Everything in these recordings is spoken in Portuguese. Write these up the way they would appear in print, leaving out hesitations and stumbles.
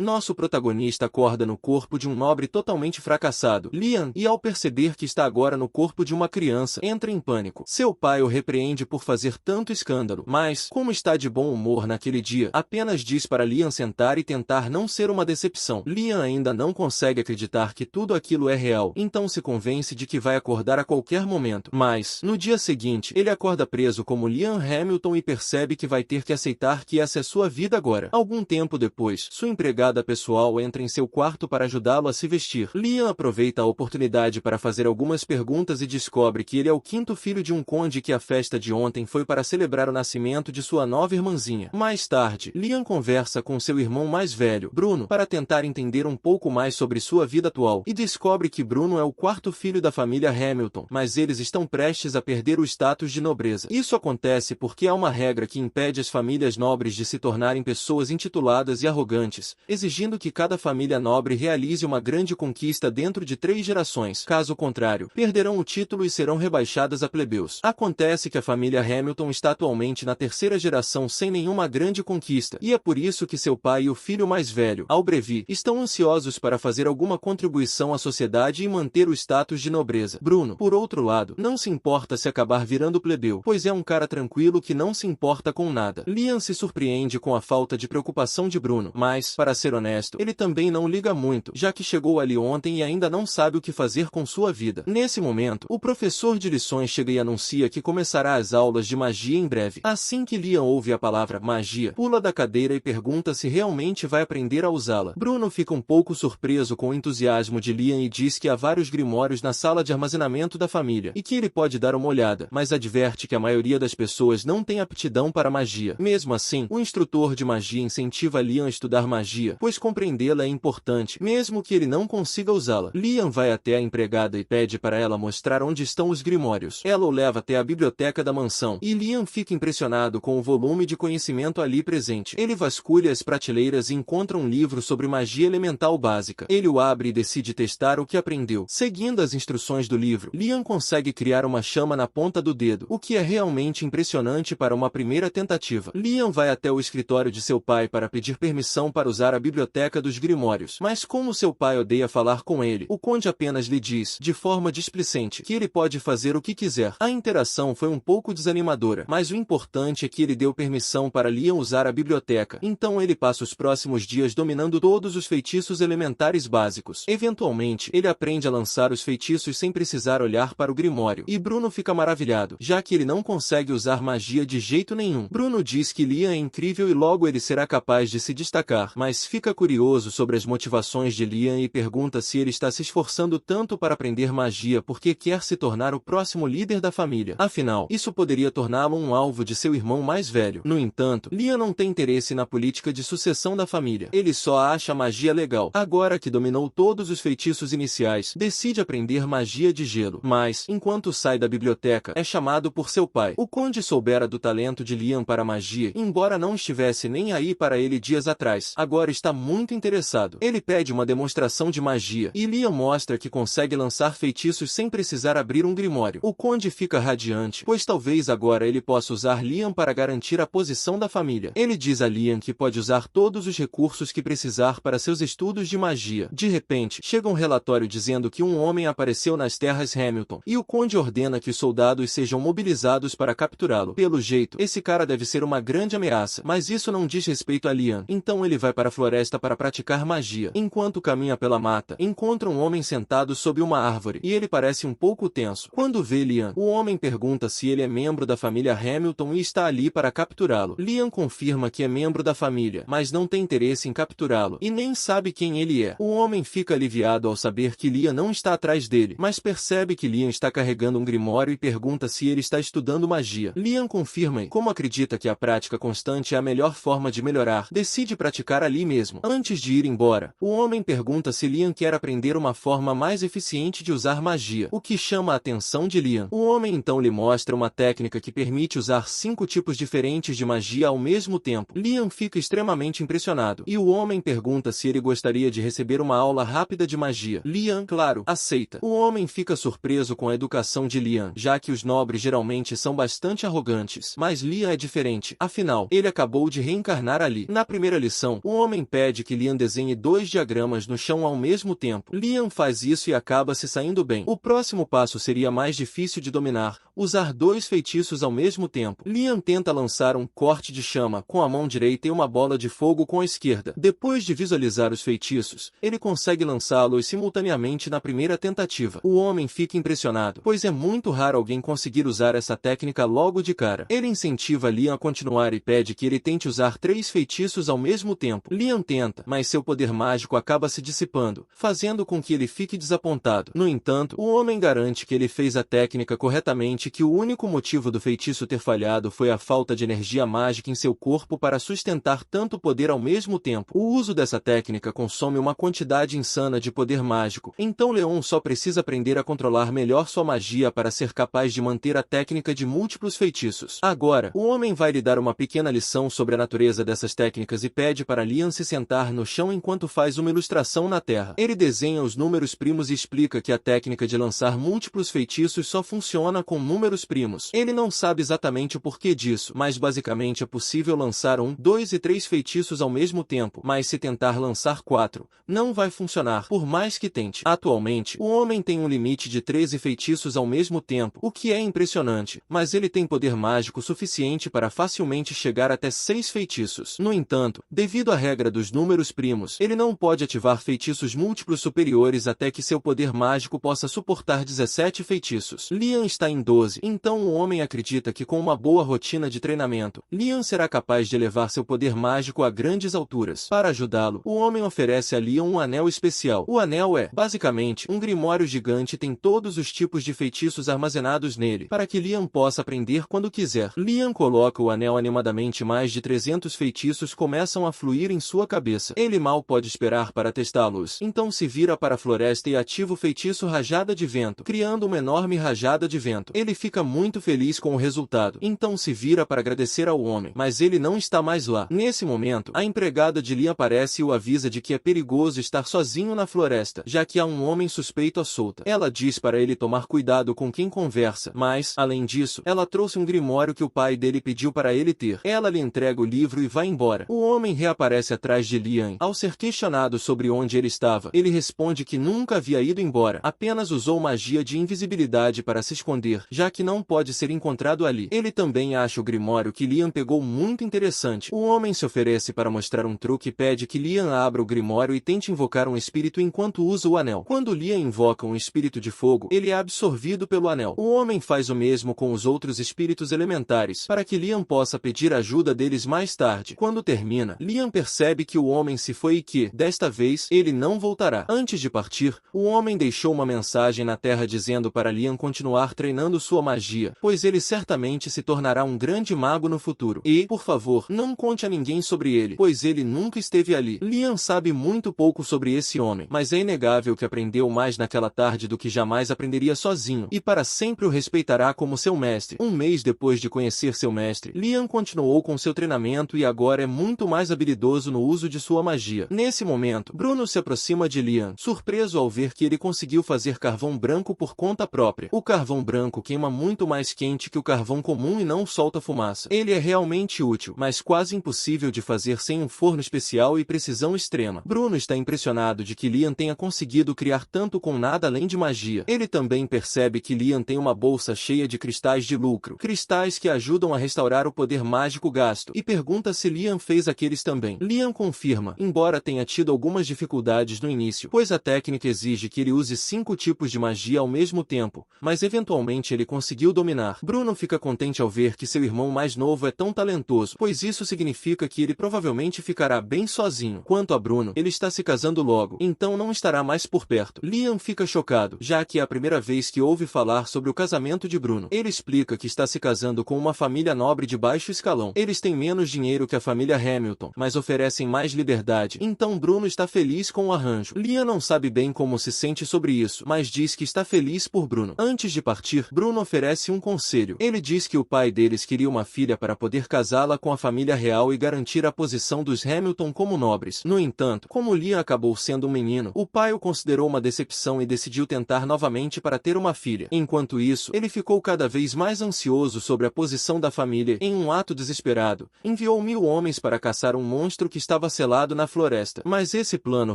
Nosso protagonista acorda no corpo de um nobre totalmente fracassado, Liam, e ao perceber que está agora no corpo de uma criança, entra em pânico. Seu pai o repreende por fazer tanto escândalo, mas, como está de bom humor naquele dia, apenas diz para Liam sentar e tentar não ser uma decepção. Liam ainda não consegue acreditar que tudo aquilo é real, então se convence de que vai acordar a qualquer momento. Mas, no dia seguinte, ele acorda preso como Liam Hamilton e percebe que vai ter que aceitar que essa é sua vida agora. Algum tempo depois, sua empregada pessoal entra em seu quarto para ajudá-lo a se vestir. Liam aproveita a oportunidade para fazer algumas perguntas e descobre que ele é o quinto filho de um conde e que a festa de ontem foi para celebrar o nascimento de sua nova irmãzinha. Mais tarde, Liam conversa com seu irmão mais velho, Bruno, para tentar entender um pouco mais sobre sua vida atual, e descobre que Bruno é o quarto filho da família Hamilton, mas eles estão prestes a perder o status de nobreza. Isso acontece porque há uma regra que impede as famílias nobres de se tornarem pessoas intituladas e arrogantes, exigindo que cada família nobre realize uma grande conquista dentro de 3 gerações. Caso contrário, perderão o título e serão rebaixadas a plebeus. Acontece que a família Hamilton está atualmente na 3ª geração sem nenhuma grande conquista, e é por isso que seu pai e o filho mais velho, Albrevi, estão ansiosos para fazer alguma contribuição à sociedade e manter o status de nobreza. Bruno, por outro lado, não se importa se acabar virando plebeu, pois é um cara tranquilo que não se importa com nada. Liam se surpreende com a falta de preocupação de Bruno, mas, para ser honesto, ele também não liga muito, já que chegou ali ontem e ainda não sabe o que fazer com sua vida. Nesse momento, o professor de lições chega e anuncia que começará as aulas de magia em breve. Assim que Liam ouve a palavra magia, pula da cadeira e pergunta se realmente vai aprender a usá-la. Bruno fica um pouco surpreso com o entusiasmo de Liam e diz que há vários grimórios na sala de armazenamento da família, e que ele pode dar uma olhada, mas adverte que a maioria das pessoas não tem aptidão para magia. Mesmo assim, o instrutor de magia incentiva Liam a estudar magia, pois compreendê-la é importante, mesmo que ele não consiga usá-la. Liam vai até a empregada e pede para ela mostrar onde estão os grimórios. Ela o leva até a biblioteca da mansão, e Liam fica impressionado com o volume de conhecimento ali presente. Ele vasculha as prateleiras e encontra um livro sobre magia elemental básica. Ele o abre e decide testar o que aprendeu. Seguindo as instruções do livro, Liam consegue criar uma chama na ponta do dedo, o que é realmente impressionante para uma primeira tentativa. Liam vai até o escritório de seu pai para pedir permissão para usar a biblioteca dos grimórios, mas como seu pai odeia falar com ele, o conde apenas lhe diz, de forma displicente, que ele pode fazer o que quiser. A interação foi um pouco desanimadora, mas o importante é que ele deu permissão para Liam usar a biblioteca, então ele passa os próximos dias dominando todos os feitiços elementares básicos. Eventualmente, ele aprende a lançar os feitiços sem precisar olhar para o grimório, e Bruno fica maravilhado, já que ele não consegue usar magia de jeito nenhum. Bruno diz que Liam é incrível e logo ele será capaz de se destacar, mas fica curioso sobre as motivações de Liam e pergunta se ele está se esforçando tanto para aprender magia porque quer se tornar o próximo líder da família. Afinal, isso poderia torná-lo um alvo de seu irmão mais velho. No entanto, Liam não tem interesse na política de sucessão da família. Ele só acha magia legal. Agora que dominou todos os feitiços iniciais, decide aprender magia de gelo. Mas, enquanto sai da biblioteca, é chamado por seu pai. O conde soubera do talento de Liam para magia, embora não estivesse nem aí para ele dias atrás. Agora está muito interessado. Ele pede uma demonstração de magia, e Liam mostra que consegue lançar feitiços sem precisar abrir um grimório. O conde fica radiante, pois talvez agora ele possa usar Liam para garantir a posição da família. Ele diz a Liam que pode usar todos os recursos que precisar para seus estudos de magia. De repente, chega um relatório dizendo que um homem apareceu nas terras Hamilton, e o conde ordena que os soldados sejam mobilizados para capturá-lo. Pelo jeito, esse cara deve ser uma grande ameaça, mas isso não diz respeito a Liam. Então ele vai para a floresta para praticar magia. Enquanto caminha pela mata, encontra um homem sentado sob uma árvore, e ele parece um pouco tenso. Quando vê Liam, o homem pergunta se ele é membro da família Hamilton e está ali para capturá-lo. Liam confirma que é membro da família, mas não tem interesse em capturá-lo, e nem sabe quem ele é. O homem fica aliviado ao saber que Liam não está atrás dele, mas percebe que Liam está carregando um grimório e pergunta se ele está estudando magia. Liam confirma e, como acredita que a prática constante é a melhor forma de melhorar, decide praticar ali mesmo. Antes de ir embora, o homem pergunta se Liam quer aprender uma forma mais eficiente de usar magia, o que chama a atenção de Liam. O homem então lhe mostra uma técnica que permite usar 5 tipos diferentes de magia ao mesmo tempo. Liam fica extremamente impressionado, e o homem pergunta se ele gostaria de receber uma aula rápida de magia. Liam, claro, aceita. O homem fica surpreso com a educação de Liam, já que os nobres geralmente são bastante arrogantes, mas Liam é diferente. Afinal, ele acabou de reencarnar ali. Na primeira lição, o homem pede que Liam desenhe 2 diagramas no chão ao mesmo tempo. Liam faz isso e acaba se saindo bem. O próximo passo seria mais difícil de dominar, usar 2 feitiços ao mesmo tempo. Liam tenta lançar um corte de chama com a mão direita e uma bola de fogo com a esquerda. Depois de visualizar os feitiços, ele consegue lançá-los simultaneamente na primeira tentativa. O homem fica impressionado, pois é muito raro alguém conseguir usar essa técnica logo de cara. Ele incentiva Liam a continuar e pede que ele tente usar 3 feitiços ao mesmo tempo. Liam tenta, mas seu poder mágico acaba se dissipando, fazendo com que ele fique desapontado. No entanto, o homem garante que ele fez a técnica corretamente e que o único motivo do feitiço ter falhado foi a falta de energia mágica em seu corpo para sustentar tanto poder ao mesmo tempo. O uso dessa técnica consome uma quantidade insana de poder mágico, então Leon só precisa aprender a controlar melhor sua magia para ser capaz de manter a técnica de múltiplos feitiços. Agora, o homem vai lhe dar uma pequena lição sobre a natureza dessas técnicas e pede para Liam se sentar no chão enquanto faz uma ilustração na terra. Ele desenha os números primos e explica que a técnica de lançar múltiplos feitiços só funciona com números primos. Ele não sabe exatamente o porquê disso, mas basicamente é possível lançar 1, 2 e 3 feitiços ao mesmo tempo, mas se tentar lançar 4, não vai funcionar, por mais que tente. Atualmente, o homem tem um limite de 13 feitiços ao mesmo tempo, o que é impressionante, mas ele tem poder mágico suficiente para facilmente chegar até 6 feitiços. No entanto, devido à regra dos números primos, ele não pode ativar feitiços múltiplos superiores até que seu poder mágico possa suportar 17 feitiços. Liam está em 12, então o homem acredita que com uma boa rotina de treinamento, Liam será capaz de elevar seu poder mágico a grandes alturas. Para ajudá-lo, o homem oferece a Liam um anel especial. O anel é, basicamente, um grimório gigante e tem todos os tipos de feitiços armazenados nele, para que Liam possa aprender quando quiser. Liam coloca o anel animadamente e mais de 300 feitiços começam a fluir em sua cabeça. Ele mal pode esperar para testá-los, então se vira para a floresta e ativa o feitiço Rajada de Vento, criando uma enorme rajada de vento. Ele fica muito feliz com o resultado, então se vira para agradecer ao homem, mas ele não está mais lá. Nesse momento, a empregada de Liam aparece e o avisa de que é perigoso estar sozinho na floresta, já que há um homem suspeito à solta. Ela diz para ele tomar cuidado com quem conversa, mas, além disso, ela trouxe um grimório que o pai dele pediu para ele ter. Ela lhe entrega o livro e vai embora. O homem reaparece atrás de Liam. Ao ser questionado sobre onde ele estava, ele responde que nunca havia ido embora, apenas usou magia de invisibilidade para se esconder, já que não pode ser encontrado ali. Ele também acha o grimório que Liam pegou muito interessante. O homem se oferece para mostrar um truque e pede que Liam abra o grimório e tente invocar um espírito enquanto usa o anel. Quando Liam invoca um espírito de fogo, ele é absorvido pelo anel. O homem faz o mesmo com os outros espíritos elementares, para que Liam possa pedir ajuda deles mais tarde. Quando termina, Liam percebe que o homem se foi e que, desta vez, ele não voltará. Antes de partir, o homem deixou uma mensagem na terra dizendo para Liam continuar treinando sua magia, pois ele certamente se tornará um grande mago no futuro. E, por favor, não conte a ninguém sobre ele, pois ele nunca esteve ali. Liam sabe muito pouco sobre esse homem, mas é inegável que aprendeu mais naquela tarde do que jamais aprenderia sozinho, e para sempre o respeitará como seu mestre. Um mês depois de conhecer seu mestre, Liam continuou com seu treinamento e agora é muito mais habilidoso no uso de sua magia. Nesse momento, Bruno se aproxima de Liam, surpreso ao ver que ele conseguiu fazer carvão branco por conta própria. O carvão branco queima muito mais quente que o carvão comum e não solta fumaça. Ele é realmente útil, mas quase impossível de fazer sem um forno especial e precisão extrema. Bruno está impressionado de que Liam tenha conseguido criar tanto com nada além de magia. Ele também percebe que Liam tem uma bolsa cheia de cristais de lucro, cristais que ajudam a restaurar o poder mágico gasto, e pergunta se Liam fez aqueles também. Liam confirma, embora tenha tido algumas dificuldades no início, pois a técnica exige que ele use 5 tipos de magia ao mesmo tempo, mas eventualmente ele conseguiu dominar. Bruno fica contente ao ver que seu irmão mais novo é tão talentoso, pois isso significa que ele provavelmente ficará bem sozinho. Quanto a Bruno, ele está se casando logo, então não estará mais por perto. Liam fica chocado, já que é a primeira vez que ouve falar sobre o casamento de Bruno. Ele explica que está se casando com uma família nobre de baixo escalão. Eles têm menos dinheiro que a família Hamilton, mas oferecem mais liberdade, então Bruno está feliz com o arranjo. Liam não sabe bem como se sente sobre isso, mas diz que está feliz por Bruno. Antes de partir, Bruno oferece um conselho. Ele diz que o pai deles queria uma filha para poder casá-la com a família real e garantir a posição dos Hamilton como nobres. No entanto, como Liam acabou sendo um menino, o pai o considerou uma decepção e decidiu tentar novamente para ter uma filha. Enquanto isso, ele ficou cada vez mais ansioso sobre a posição da família. Em um ato desesperado, enviou 1000 homens para caçar um monstro que estava selado na floresta. Mas esse plano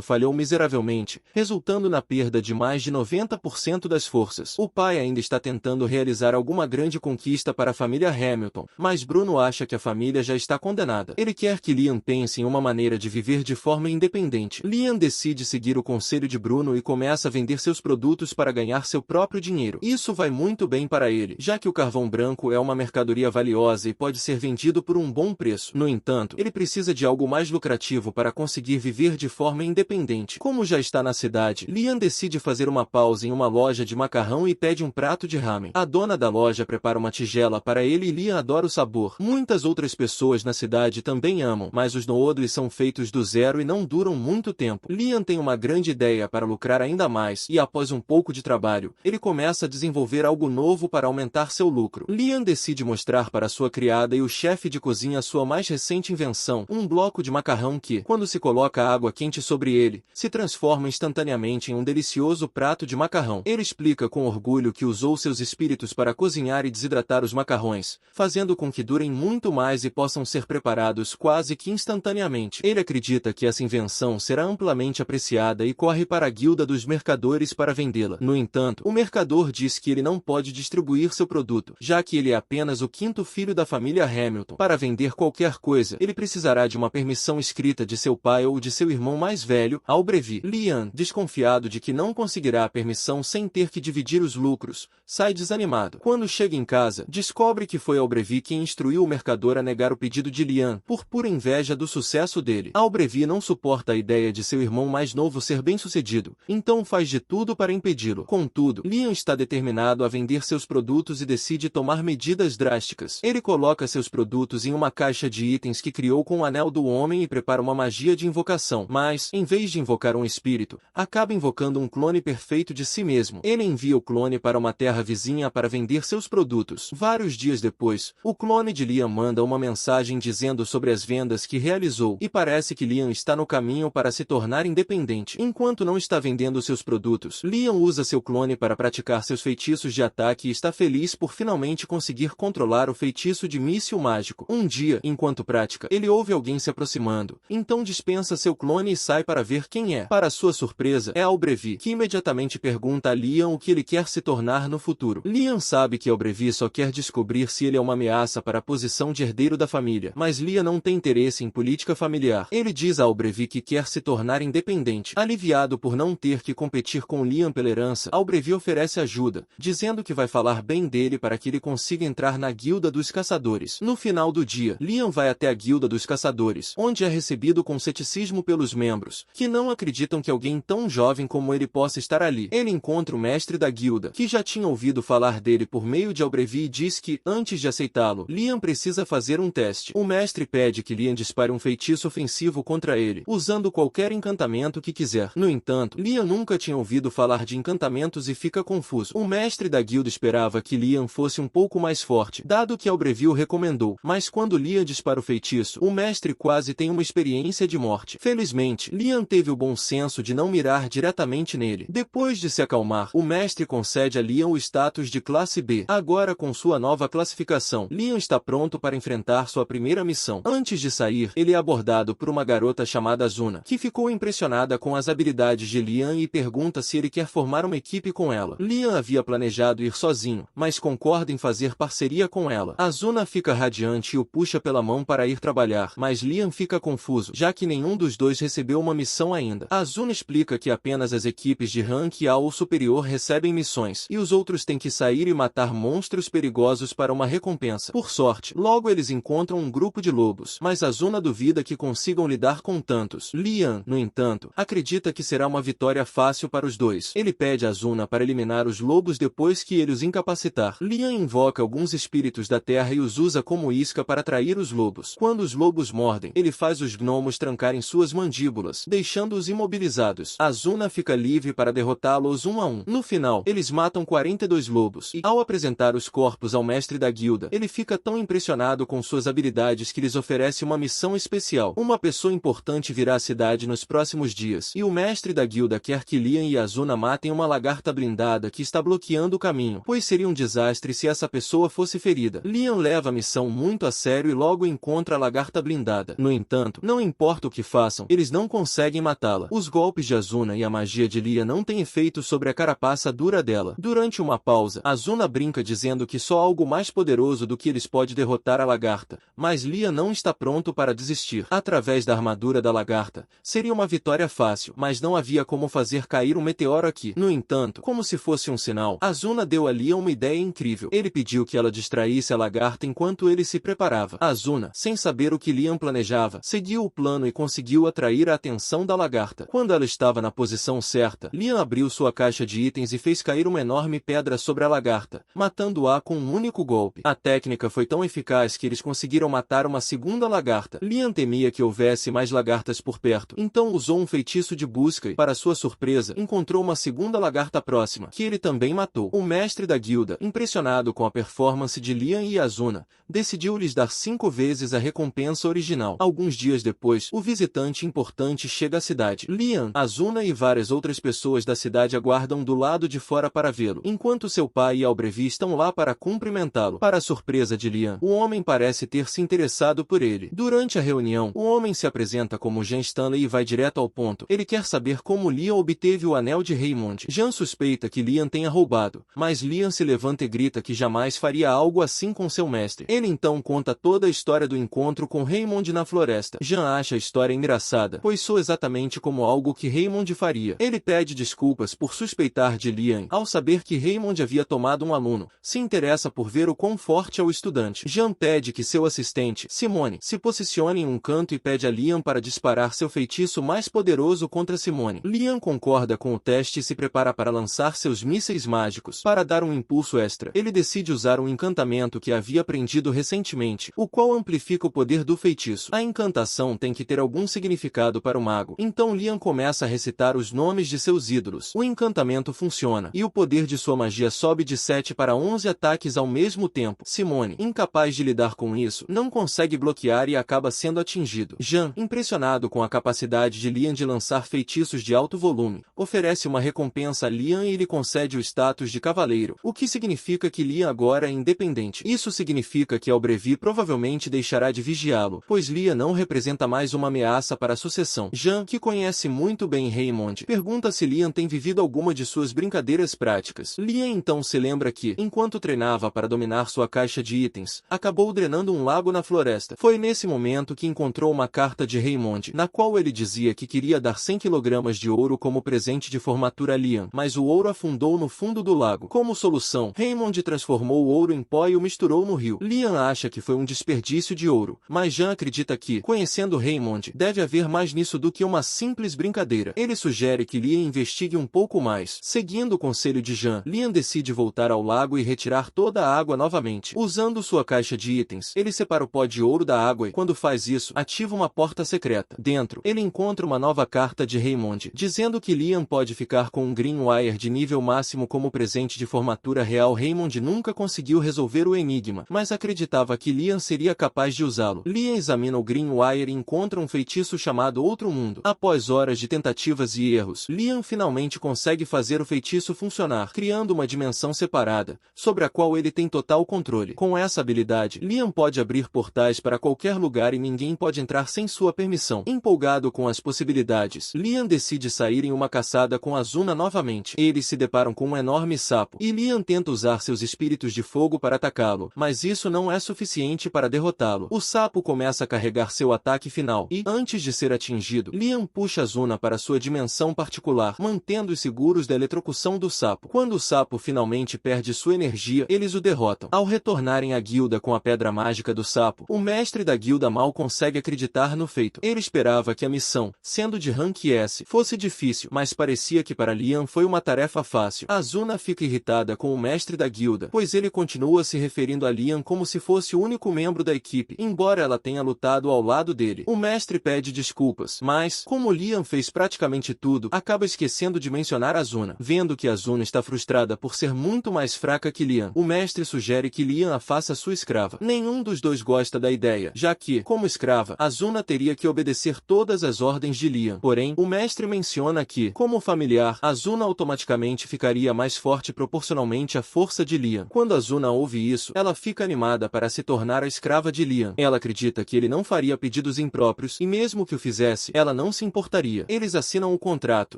falhou miseravelmente, resultando na perda de mais de 90% das forças. O pai ainda está tentando realizar alguma grande conquista para a família Hamilton, mas Bruno acha que a família já está condenada. Ele quer que Liam pense em uma maneira de viver de forma independente. Liam decide seguir o conselho de Bruno e começa a vender seus produtos para ganhar seu próprio dinheiro. Isso vai muito bem para ele, já que o carvão branco é uma mercadoria valiosa e pode ser vendido por um bom preço. No entanto, ele precisa de algo mais lucrativo para conseguir viver de forma independente. Como já está na cidade, Liam decide fazer uma pausa em uma loja de macarrão e pede um prato de ramen. A dona da loja prepara uma tigela para ele e Liam adora o sabor. Muitas outras pessoas na cidade também amam, mas os noodles são feitos do zero e não duram muito tempo. Liam tem uma grande ideia para lucrar ainda mais e, após um pouco de trabalho, ele começa a desenvolver algo novo para aumentar seu lucro. Liam decide mostrar para sua criada e o chefe de cozinha sua mais recente invenção, um bloco de macarrão que, quando se coloca água quente sobre ele, se transforma instantaneamente em um delicioso prato de macarrão. Ele explica com orgulho que usou seus espíritos para cozinhar e desidratar os macarrões, fazendo com que durem muito mais e possam ser preparados quase que instantaneamente. Ele acredita que essa invenção será amplamente apreciada e corre para a guilda dos mercadores para vendê-la. No entanto, o mercador diz que ele não pode distribuir seu produto, já que ele é apenas o quinto filho da família Hamilton. Para vender qualquer coisa, ele precisará de uma permissão escrita de seu pai ou de seu irmão mais velho, Albrevi. Liam, desconfiado de que não conseguirá a permissão sem ter que dividir os lucros, sai desanimado. Quando chega em casa, descobre que foi Albrevi quem instruiu o mercador a negar o pedido de Liam, por pura inveja do sucesso dele. Albrevi não suporta a ideia de seu irmão mais novo ser bem-sucedido, então faz de tudo para impedi-lo. Contudo, Liam está determinado a vender seus produtos e decide tomar medidas drásticas. Ele coloca seus produtos em uma caixa de itens que criou com o anel do homem e prepara uma magia de invocação, mas, em vez de invocar um espírito, acaba invocando um clone perfeito de si mesmo. Ele envia o clone para uma terra vizinha para vender seus produtos. Vários dias depois, o clone de Liam manda uma mensagem dizendo sobre as vendas que realizou, e parece que Liam está no caminho para se tornar independente. Enquanto não está vendendo seus produtos, Liam usa seu clone para praticar seus feitiços de ataque e está feliz por finalmente conseguir controlar o feitiço de míssil mágico. Um dia, enquanto prática, ele ouve alguém se aproximando, então dispensa seu clone e sai para ver quem é. Para sua surpresa, é Albrevi, que imediatamente pergunta a Liam o que ele quer se tornar no futuro. Liam sabe que Albrevi só quer descobrir se ele é uma ameaça para a posição de herdeiro da família, mas Liam não tem interesse em política familiar. Ele diz a Albrevi que quer se tornar independente. Aliviado por não ter que competir com Liam pela herança, Albrevi oferece ajuda, dizendo que vai falar bem dele para que ele consiga entrar na guilda dos caçadores. No final do dia, Liam vai até a guilda dos caçadores, onde é recebido com ceticismo pelos membros, que não acreditam que alguém tão jovem como ele possa estar ali. Ele encontra o mestre da guilda, que já tinha ouvido falar dele por meio de Albrevi e diz que, antes de aceitá-lo, Liam precisa fazer um teste. O mestre pede que Liam dispare um feitiço ofensivo contra ele, usando qualquer encantamento que quiser. No entanto, Liam nunca tinha ouvido falar de encantamentos e fica confuso. O mestre da guilda esperava que Liam fosse um pouco mais forte, dado que Albrevi o recomendou, mas quando Liam dispara o feitiço, o mestre quase tem uma experiência de morte. Felizmente, Liam teve o bom senso de não mirar diretamente nele. Depois de se acalmar, o mestre concede a Liam o status de classe B. Agora, com sua nova classificação, Liam está pronto para enfrentar sua primeira missão. Antes de sair, ele é abordado por uma garota chamada Azuna, que ficou impressionada com as habilidades de Liam e pergunta se ele quer formar uma equipe com ela. Liam havia planejado ir sozinho, mas concorda em fazer parceria com ela. Azuna fica radiante e o puxa pela mão para ir trabalhar, mas Liam fica confuso, já que nenhum dos dois recebeu uma missão ainda. Azuna explica que apenas as equipes de rank A ou superior recebem missões, e os outros têm que sair e matar monstros perigosos para uma recompensa. Por sorte, logo eles encontram um grupo de lobos, mas Azuna duvida que consigam lidar com tantos. Liam, no entanto, acredita que será uma vitória fácil para os dois. Ele pede a Azuna para eliminar os lobos depois que ele os incapacitar. Liam invoca alguns espíritos da terra e os usa como isca para atrair os lobos. Quando os lobos mordem, ele faz os gnomos trancarem suas mandíbulas, deixando-os imobilizados. Azuna fica livre para derrotá-los um a um. No final, eles matam 42 lobos e, ao apresentar os corpos ao mestre da guilda, ele fica tão impressionado com suas habilidades que lhes oferece uma missão especial. Uma pessoa importante virá à cidade nos próximos dias, e o mestre da guilda quer que Liam e Azuna matem uma lagarta blindada que está bloqueando o caminho, pois seria um desastre se essa pessoa fosse ferida. Liam leva a missão muito a sério e logo encontra a lagarta blindada. No entanto, entanto, não importa o que façam, eles não conseguem matá-la. Os golpes de Azuna e a magia de Lian não têm efeito sobre a carapaça dura dela. Durante uma pausa, Azuna brinca dizendo que só algo mais poderoso do que eles pode derrotar a lagarta, mas Lian não está pronto para desistir. Através da armadura da lagarta, seria uma vitória fácil, mas não havia como fazer cair um meteoro aqui. No entanto, como se fosse um sinal, Azuna deu a Lian uma ideia incrível. Ele pediu que ela distraísse a lagarta enquanto ele se preparava. Azuna, sem saber o que Lian planejava, seguiu o plano e conseguiu atrair a atenção da lagarta. Quando ela estava na posição certa, Lian abriu sua caixa de itens e fez cair uma enorme pedra sobre a lagarta, matando-a com um único golpe. A técnica foi tão eficaz que eles conseguiram matar uma segunda lagarta. Lian temia que houvesse mais lagartas por perto, então usou um feitiço de busca e, para sua surpresa, encontrou uma segunda lagarta próxima, que ele também matou. O mestre da guilda, impressionado com a performance de Lian e Azuna, decidiu lhes dar 5 vezes a recompensa original. Alguns dias depois, o visitante importante chega à cidade. Lian, Azuna e várias outras pessoas da cidade aguardam do lado de fora para vê-lo, enquanto seu pai e Albrevi estão lá para cumprimentá-lo. Para a surpresa de Lian, o homem parece ter se interessado por ele. Durante a reunião, o homem se apresenta como Jean Stanley e vai direto ao ponto. Ele quer saber como Lian obteve o anel de Raymond. Jean suspeita que Lian tenha roubado, mas Lian se levanta e grita que jamais faria algo assim com seu mestre. Ele então conta toda a história do encontro com Raymond na floresta. Jean acha a história engraçada, pois soa exatamente como algo que Raymond faria. Ele pede desculpas por suspeitar de Lian. Ao saber que Raymond havia tomado um aluno, se interessa por ver o quão forte é o estudante. Jean pede que seu assistente, Simone, se posicione em um canto e pede a Lian para disparar seu feitiço mais poderoso contra Simone. Lian concorda com o teste e se prepara para lançar seus mísseis mágicos. Para dar um impulso extra, ele decide usar um encantamento que havia aprendido recentemente, o qual amplifica o poder do feitiço. A encantação tem que ter algum significado para o mago, então Lian começa a recitar os nomes de seus ídolos. O encantamento funciona, e o poder de sua magia sobe de 7 para 11 ataques ao mesmo tempo. Simone, incapaz de lidar com isso, não consegue bloquear e acaba sendo atingido. Jean, impressionado com a capacidade de Lian de lançar feitiços de alto volume, oferece uma recompensa a Lian e lhe concede o status de cavaleiro, o que significa que Lian agora é independente. Isso significa que Albrevi provavelmente deixará de vigiá-lo, pois Lian não representa mais uma ameaça para a sucessão. Jean, que conhece muito bem Raymond, pergunta se Lian tem vivido alguma de suas brincadeiras práticas. Lian então se lembra que, enquanto treinava para dominar sua caixa de itens, acabou drenando um lago na floresta. Foi nesse momento que encontrou uma carta de Raymond, na qual ele dizia que queria dar 100 kg de ouro como presente de formatura a Lian, mas o ouro afundou no fundo do lago. Como solução, Raymond transformou o ouro em pó e o misturou no rio. Lian acha que foi um desperdício de ouro, mas Jean acredita que, conhecendo Raymond, deve haver mais nisso do que uma simples brincadeira. Ele sugere que Lian investigue um pouco mais. Seguindo o conselho de Jean, Lian decide voltar ao lago e retirar toda a água novamente. Usando sua caixa de itens, ele separa o pó de ouro da água e, quando faz isso, ativa uma porta secreta. Dentro, ele encontra uma nova carta de Raymond, dizendo que Lian pode ficar com um Green Wire de nível máximo como presente de formatura real. Raymond nunca conseguiu resolver o enigma, mas acreditava que Lian seria capaz de usá-lo. Lian examina o Green Wire e encontra um feitiço chamado Outro Mundo. Após horas de tentativas e erros, Lian finalmente consegue fazer o feitiço funcionar, criando uma dimensão separada, sobre a qual ele tem total controle. Com essa habilidade, Lian pode abrir portais para qualquer lugar e ninguém pode entrar sem sua permissão. Empolgado com as possibilidades, Lian decide sair em uma caçada com Azuna novamente. Eles se deparam com um enorme sapo, e Lian tenta usar seus espíritos de fogo para atacá-lo, mas isso não é suficiente para derrotá-lo. O sapo começa a carregar seu ataque final, e, antes de ser atingido, Lian puxa Azuna para sua dimensão particular, mantendo-os seguros da eletrocução do sapo. Quando o sapo finalmente perde sua energia, eles o derrotam. Ao retornarem à guilda com a pedra mágica do sapo, o mestre da guilda mal consegue acreditar no feito. Ele esperava que a missão, sendo de rank S, fosse difícil, mas parecia que para Lian foi uma tarefa fácil. Azuna fica irritada com o mestre da guilda, pois ele continua se referindo a Lian como se fosse o único membro da equipe, embora ela tenha lutado ao lado dele. O mestre pede desculpas, mas, como Lian fez praticamente tudo, acaba esquecendo de mencionar Azuna. Vendo que Azuna está frustrada por ser muito mais fraca que Lian, o mestre sugere que Lian a faça sua escrava. Nenhum dos dois gosta da ideia, já que, como escrava, Azuna teria que obedecer todas as ordens de Lian. Porém, o mestre menciona que, como familiar, Azuna automaticamente ficaria mais forte proporcionalmente à força de Lian. Quando Azuna ouve isso, ela fica animada para se tornar a escrava de Lian. Ela acredita que ele não faria pedido pedidos impróprios, e mesmo que o fizesse, ela não se importaria. Eles assinam o contrato,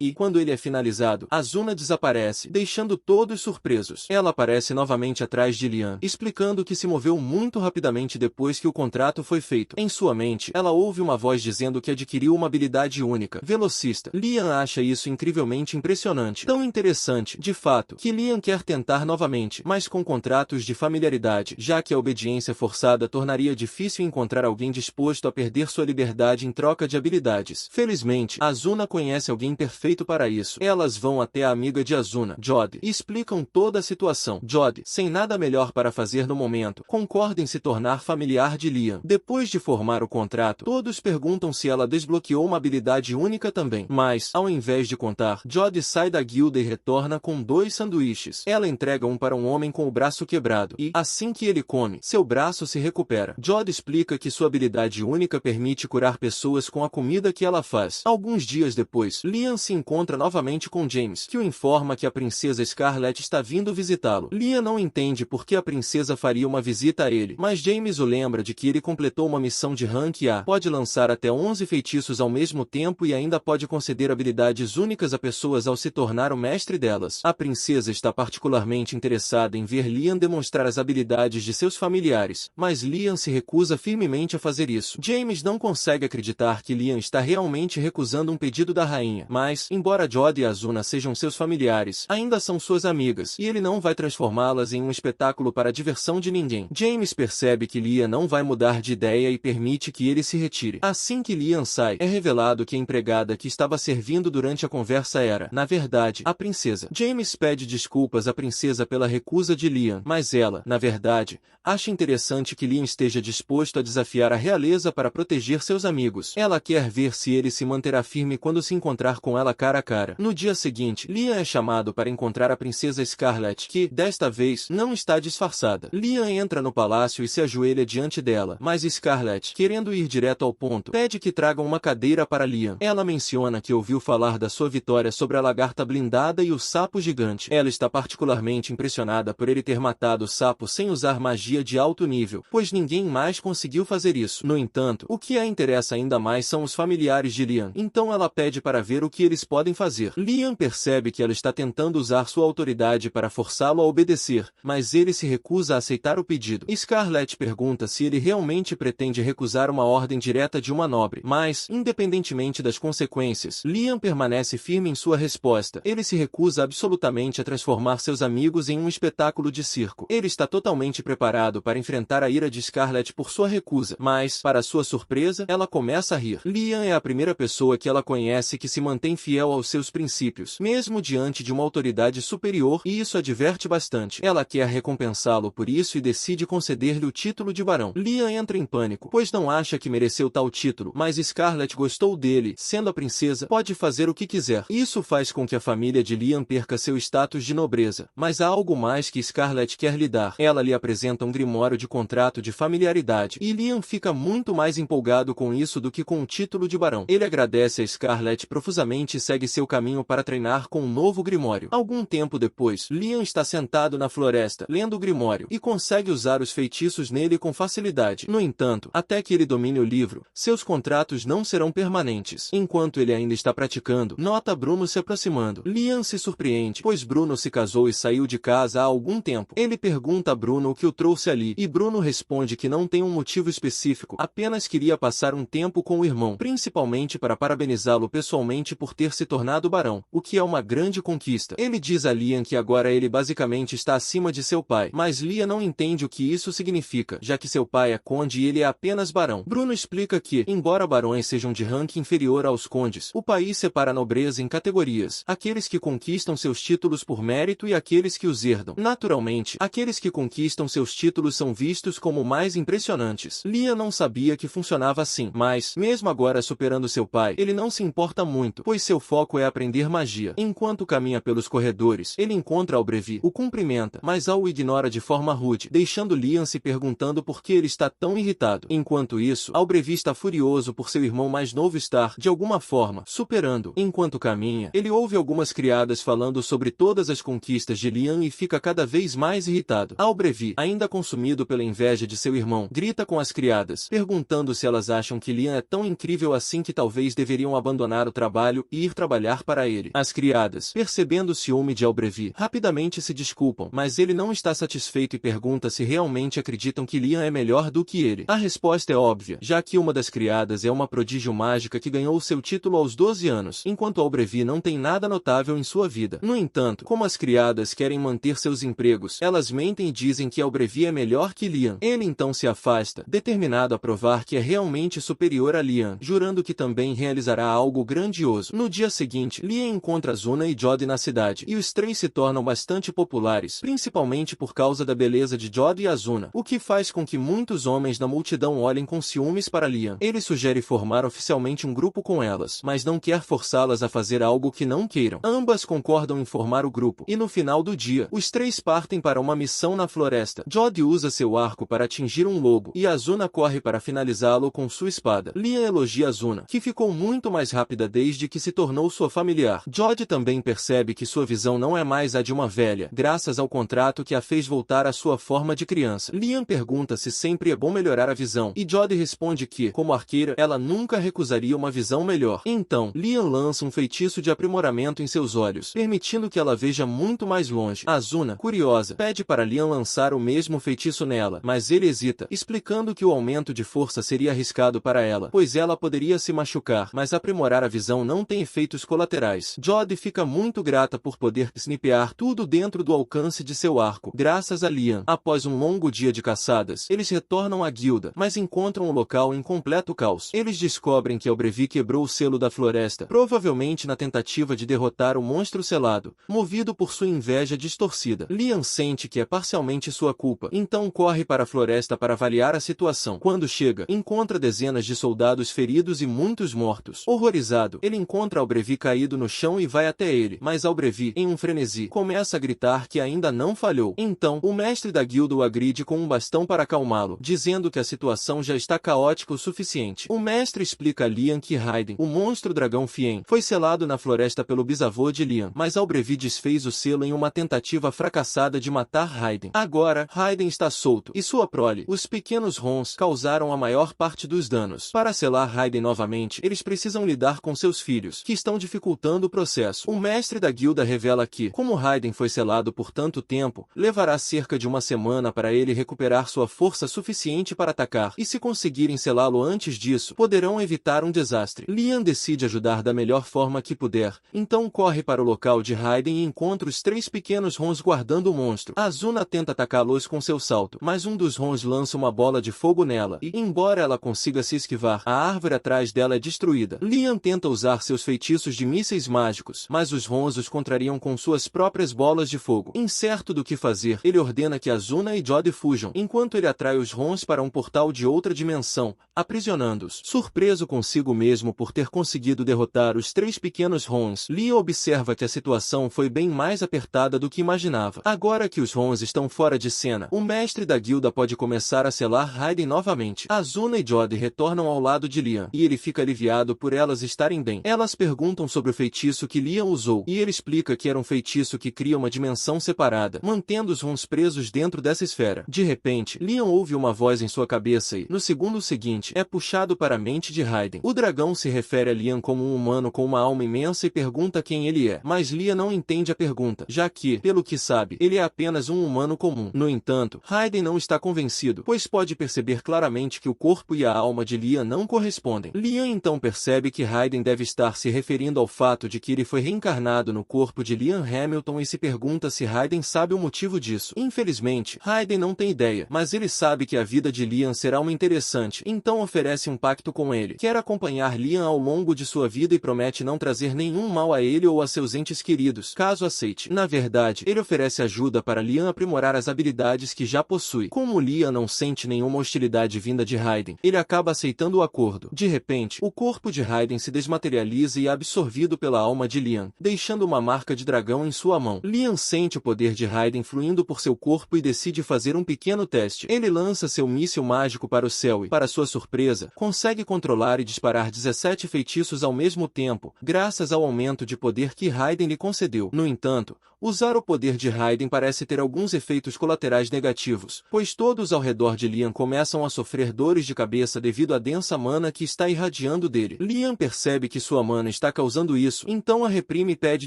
e, quando ele é finalizado, Azuna desaparece, deixando todos surpresos. Ela aparece novamente atrás de Lian, explicando que se moveu muito rapidamente depois que o contrato foi feito. Em sua mente, ela ouve uma voz dizendo que adquiriu uma habilidade única, velocista. Lian acha isso incrivelmente impressionante. Tão interessante, de fato, que Lian quer tentar novamente, mas com contratos de familiaridade, já que a obediência forçada tornaria difícil encontrar alguém disposto a perder sua liberdade em troca de habilidades. Felizmente, Azuna conhece alguém perfeito para isso. Elas vão até a amiga de Azuna, Jodie, e explicam toda a situação. Jodie, sem nada melhor para fazer no momento, concorda em se tornar familiar de Lian. Depois de formar o contrato, todos perguntam se ela desbloqueou uma habilidade única também. Mas, ao invés de contar, Jodie sai da guilda e retorna com 2 sanduíches. Ela entrega um para um homem com o braço quebrado e, assim que ele come, seu braço se recupera. Jodie explica que sua habilidade única permite curar pessoas com a comida que ela faz. Alguns dias depois, Lian se encontra novamente com James, que o informa que a princesa Scarlet está vindo visitá-lo. Lian não entende por que a princesa faria uma visita a ele, mas James o lembra de que ele completou uma missão de rank A, pode lançar até 11 feitiços ao mesmo tempo e ainda pode conceder habilidades únicas a pessoas ao se tornar o mestre delas. A princesa está particularmente interessada em ver Lian demonstrar as habilidades de seus familiares, mas Lian se recusa firmemente a fazer isso. James não consegue acreditar que Lian está realmente recusando um pedido da rainha, mas, embora Jodie e Azuna sejam seus familiares, ainda são suas amigas, e ele não vai transformá-las em um espetáculo para a diversão de ninguém. James percebe que Lian não vai mudar de ideia e permite que ele se retire. Assim que Lian sai, é revelado que a empregada que estava servindo durante a conversa era, na verdade, a princesa. James pede desculpas à princesa pela recusa de Lian, mas ela, na verdade, acha interessante que Lian esteja disposto a desafiar a realeza para proteger seus amigos. Ela quer ver se ele se manterá firme quando se encontrar com ela cara a cara. No dia seguinte, Lian é chamado para encontrar a princesa Scarlet, que, desta vez, não está disfarçada. Lian entra no palácio e se ajoelha diante dela, mas Scarlet, querendo ir direto ao ponto, pede que tragam uma cadeira para Lian. Ela menciona que ouviu falar da sua vitória sobre a lagarta blindada e o sapo gigante. Ela está particularmente impressionada por ele ter matado o sapo sem usar magia de alto nível, pois ninguém mais conseguiu fazer isso. No entanto, o que a interessa ainda mais são os familiares de Lian, então ela pede para ver o que eles podem fazer. Lian percebe que ela está tentando usar sua autoridade para forçá-lo a obedecer, mas ele se recusa a aceitar o pedido. Scarlet pergunta se ele realmente pretende recusar uma ordem direta de uma nobre, mas, independentemente das consequências, Lian permanece firme em sua resposta. Ele se recusa absolutamente a transformar seus amigos em um espetáculo de circo. Ele está totalmente preparado para enfrentar a ira de Scarlet por sua recusa, mas, para sua surpresa, ela começa a rir. Lian é a primeira pessoa que ela conhece que se mantém fiel aos seus princípios, mesmo diante de uma autoridade superior, e isso a diverte bastante. Ela quer recompensá-lo por isso e decide conceder-lhe o título de barão. Lian entra em pânico, pois não acha que mereceu tal título, mas Scarlet gostou dele, sendo a princesa, pode fazer o que quiser. Isso faz com que a família de Lian perca seu status de nobreza, mas há algo mais que Scarlet quer lhe dar. Ela lhe apresenta um grimório de contrato de familiaridade, e Lian fica muito mais empolgado com isso do que com o título de barão. Ele agradece a Scarlet profusamente e segue seu caminho para treinar com um novo grimório. Algum tempo depois, Lian está sentado na floresta, lendo o grimório, e consegue usar os feitiços nele com facilidade. No entanto, até que ele domine o livro, seus contratos não serão permanentes. Enquanto ele ainda está praticando, nota Bruno se aproximando. Lian se surpreende, pois Bruno se casou e saiu de casa há algum tempo. Ele pergunta a Bruno o que o trouxe ali, e Bruno responde que não tem um motivo específico, apenas queria passar um tempo com o irmão, principalmente para parabenizá-lo pessoalmente por ter se tornado barão, o que é uma grande conquista. Ele diz a Lian que agora ele basicamente está acima de seu pai, mas Lian não entende o que isso significa, já que seu pai é conde e ele é apenas barão. Bruno explica que, embora barões sejam de rank inferior aos condes, o país separa a nobreza em categorias, aqueles que conquistam seus títulos por mérito e aqueles que os herdam. Naturalmente, aqueles que conquistam seus títulos são vistos como mais impressionantes. Lian não sabia que funcionava assim, mas, mesmo agora superando seu pai, ele não se importa muito, pois seu foco é aprender magia. Enquanto caminha pelos corredores, ele encontra Albrevi, o cumprimenta, mas Al o ignora de forma rude, deixando Lian se perguntando por que ele está tão irritado. Enquanto isso, Albrevi está furioso por seu irmão mais novo estar, de alguma forma, superando. Enquanto caminha, ele ouve algumas criadas falando sobre todas as conquistas de Lian e fica cada vez mais irritado. Albrevi, ainda consumido pela inveja de seu irmão, grita com as criadas, perguntando perguntando se elas acham que Liam é tão incrível assim que talvez deveriam abandonar o trabalho e ir trabalhar para ele. As criadas, percebendo o ciúme de Aubreville, rapidamente se desculpam, mas ele não está satisfeito e pergunta se realmente acreditam que Liam é melhor do que ele. A resposta é óbvia, já que uma das criadas é uma prodígio mágica que ganhou seu título aos 12 anos, enquanto Aubreville não tem nada notável em sua vida. No entanto, como as criadas querem manter seus empregos, elas mentem e dizem que Aubreville é melhor que Liam. Ele então se afasta, determinado a provar que é realmente superior a Liam, jurando que também realizará algo grandioso. No dia seguinte, Liam encontra Azuna e Jodie na cidade, e os três se tornam bastante populares, principalmente por causa da beleza de Jodie e Azuna, o que faz com que muitos homens da multidão olhem com ciúmes para Liam. Ele sugere formar oficialmente um grupo com elas, mas não quer forçá-las a fazer algo que não queiram. Ambas concordam em formar o grupo, e no final do dia, os três partem para uma missão na floresta. Jodie usa seu arco para atingir um lobo, e Azuna corre para finalizá-lo com sua espada. Liam elogia Azuna, que ficou muito mais rápida desde que se tornou sua familiar. Jodie também percebe que sua visão não é mais a de uma velha, graças ao contrato que a fez voltar à sua forma de criança. Liam pergunta se sempre é bom melhorar a visão, e Jodie responde que, como arqueira, ela nunca recusaria uma visão melhor. Então, Liam lança um feitiço de aprimoramento em seus olhos, permitindo que ela veja muito mais longe. Azuna, curiosa, pede para Liam lançar o mesmo feitiço nela, mas ele hesita, explicando que o aumento de força seria arriscado para ela, pois ela poderia se machucar, mas aprimorar a visão não tem efeitos colaterais. Jodie fica muito grata por poder snipear tudo dentro do alcance de seu arco, graças a Liam. Após um longo dia de caçadas, eles retornam à guilda, mas encontram o local em completo caos. Eles descobrem que Aubreville quebrou o selo da floresta, provavelmente na tentativa de derrotar o monstro selado, movido por sua inveja distorcida. Liam sente que é parcialmente sua culpa, então corre para a floresta para avaliar a situação. Quando chega, encontra dezenas de soldados feridos e muitos mortos. Horrorizado, ele encontra Aubreville caído no chão e vai até ele, mas Aubreville, em um frenesi, começa a gritar que ainda não falhou. Então, o mestre da guilda o agride com um bastão para acalmá-lo, dizendo que a situação já está caótica o suficiente. O mestre explica a Liam que Raiden, o monstro dragão Fien, foi selado na floresta pelo bisavô de Liam, mas Aubreville desfez o selo em uma tentativa fracassada de matar Raiden. Agora, Raiden está solto, e sua prole, os pequenos Rons, causaram a maior parte dos danos. Para selar Raiden novamente, eles precisam lidar com seus filhos, que estão dificultando o processo. O mestre da guilda revela que, como Raiden foi selado por tanto tempo, levará cerca de uma semana para ele recuperar sua força suficiente para atacar, e se conseguirem selá-lo antes disso, poderão evitar um desastre. Liam decide ajudar da melhor forma que puder, então corre para o local de Raiden e encontra os três pequenos Rons guardando o monstro. Azuna tenta atacá-los com seu salto, mas um dos Rons lança uma bola de fogo nela, e, embora ela consiga se esquivar, a árvore atrás dela é destruída. Liam tenta usar seus feitiços de mísseis mágicos, mas os Rons os contrariam com suas próprias bolas de fogo. Incerto do que fazer, ele ordena que Azuna e Jodie fujam, enquanto ele atrai os Rons para um portal de outra dimensão, aprisionando-os. Surpreso consigo mesmo por ter conseguido derrotar os três pequenos Rons, Liam observa que a situação foi bem mais apertada do que imaginava. Agora que os Rons estão fora de cena, o mestre da guilda pode começar a selar Raiden novamente. Azuna e Jodie retornam ao lado de Liam, e ele fica aliviado por elas estarem bem. Elas perguntam sobre o feitiço que Liam usou, e ele explica que era um feitiço que cria uma dimensão separada, mantendo os Rons presos dentro dessa esfera. De repente, Liam ouve uma voz em sua cabeça e, no segundo seguinte, é puxado para a mente de Raiden. O dragão se refere a Liam como um humano com uma alma imensa e pergunta quem ele é, mas Liam não entende a pergunta, já que, pelo que sabe, ele é apenas um humano comum. No entanto, Raiden não está convencido, pois pode perceber claramente que o corpo e a alma de Liam não correspondem. Liam então percebe que Raiden deve estar se referindo ao fato de que ele foi reencarnado no corpo de Liam Hamilton e se pergunta se Raiden sabe o motivo disso. Infelizmente, Raiden não tem ideia, mas ele sabe que a vida de Liam será uma interessante, então oferece um pacto com ele. Quer acompanhar Liam ao longo de sua vida e promete não trazer nenhum mal a ele ou a seus entes queridos, caso aceite. Na verdade, ele oferece ajuda para Liam aprimorar as habilidades que já possui. Como Liam não sente nenhuma hostilidade vinda de Raiden, ele acaba aceitando o acordo. De repente, o corpo de Raiden se desmaterializa e é absorvido pela alma de Liam, deixando uma marca de dragão em sua mão. Liam sente o poder de Raiden fluindo por seu corpo e decide fazer um pequeno teste. Ele lança seu míssil mágico para o céu e, para sua surpresa, consegue controlar e disparar 17 feitiços ao mesmo tempo, graças ao aumento de poder que Raiden lhe concedeu. No entanto, usar o poder de Raiden parece ter alguns efeitos colaterais negativos, pois todos ao redor de Liam começam a sofrer dores de cabeça devido à densa mana que está irradiando dele. Liam percebe que sua mana está causando isso, então a reprime e pede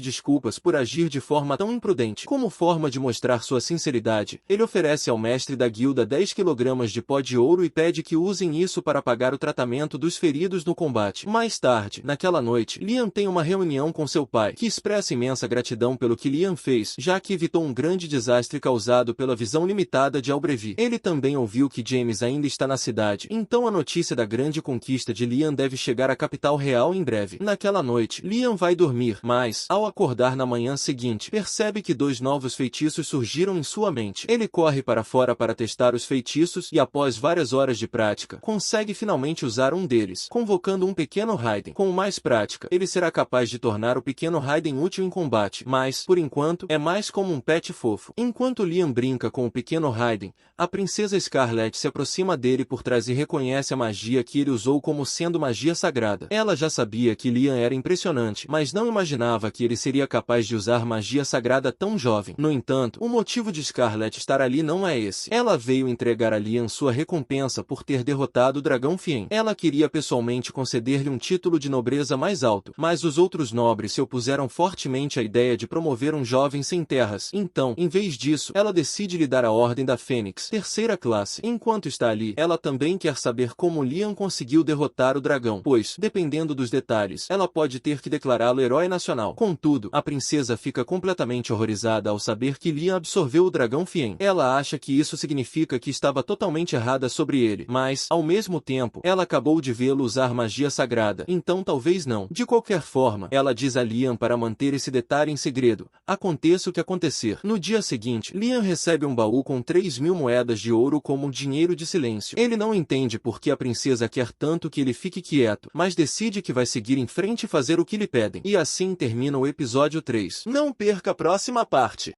desculpas por agir de forma tão imprudente. Como forma de mostrar sua sinceridade, ele oferece ao mestre da guilda 10 kg de pó de ouro e pede que usem isso para pagar o tratamento dos feridos no combate. Mais tarde, naquela noite, Liam tem uma reunião com seu pai, que expressa imensa gratidão pelo que Liam fez, já que evitou um grande desastre causado pela visão limitada de Albrevi. Ele também ouviu que James ainda está na cidade, então a notícia da grande conquista de Liam deve chegar à capital real em breve. Naquela noite, Liam vai dormir, mas, ao acordar na manhã seguinte, percebe que 2 novos feitiços surgiram em sua mente. Ele corre para fora para testar os feitiços e, após várias horas de prática, consegue finalmente usar um deles, convocando um pequeno Raiden. Com mais prática, ele será capaz de tornar o pequeno Raiden útil em combate, mas, por enquanto, é mais como um pet fofo. Enquanto Liam brinca com o pequeno Raiden, a princesa Scarlet se aproxima dele por trás e reconhece a magia que ele usou como sendo magia sagrada. Ela já sabia que Liam era impressionante, mas não imaginava que ele seria capaz de usar magia sagrada tão jovem. No entanto, o motivo de Scarlet estar ali não é esse. Ela veio entregar a Liam sua recompensa por ter derrotado o dragão Fien. Ela queria pessoalmente conceder-lhe um título de nobreza mais alto, mas os outros nobres se opuseram fortemente à ideia de promover um jovem sem terras. Então, em vez disso, ela decide lhe dar a Ordem da Fênix, terceira classe. Enquanto está ali, ela também quer saber como Liam conseguiu derrotar o dragão, pois, dependendo dos detalhes, ela pode ter que declará-lo herói nacional. Contudo, a princesa fica completamente horrorizada ao saber que Liam absorveu o dragão Fien. Ela acha que isso significa que estava totalmente errada sobre ele, mas, ao mesmo tempo, ela acabou de vê-lo usar magia sagrada, então talvez não. De qualquer forma, ela diz a Liam para manter esse detalhe em segredo, aconteça o que acontecer. No dia seguinte, Liam recebe um baú com 3.000 moedas de ouro como dinheiro de silêncio. Ele não entende por que a princesa quer tanto que ele fique quieto, mas decide que vai seguir em frente e fazer o que lhe pedem. E assim termina o episódio 3. Não perca a próxima parte!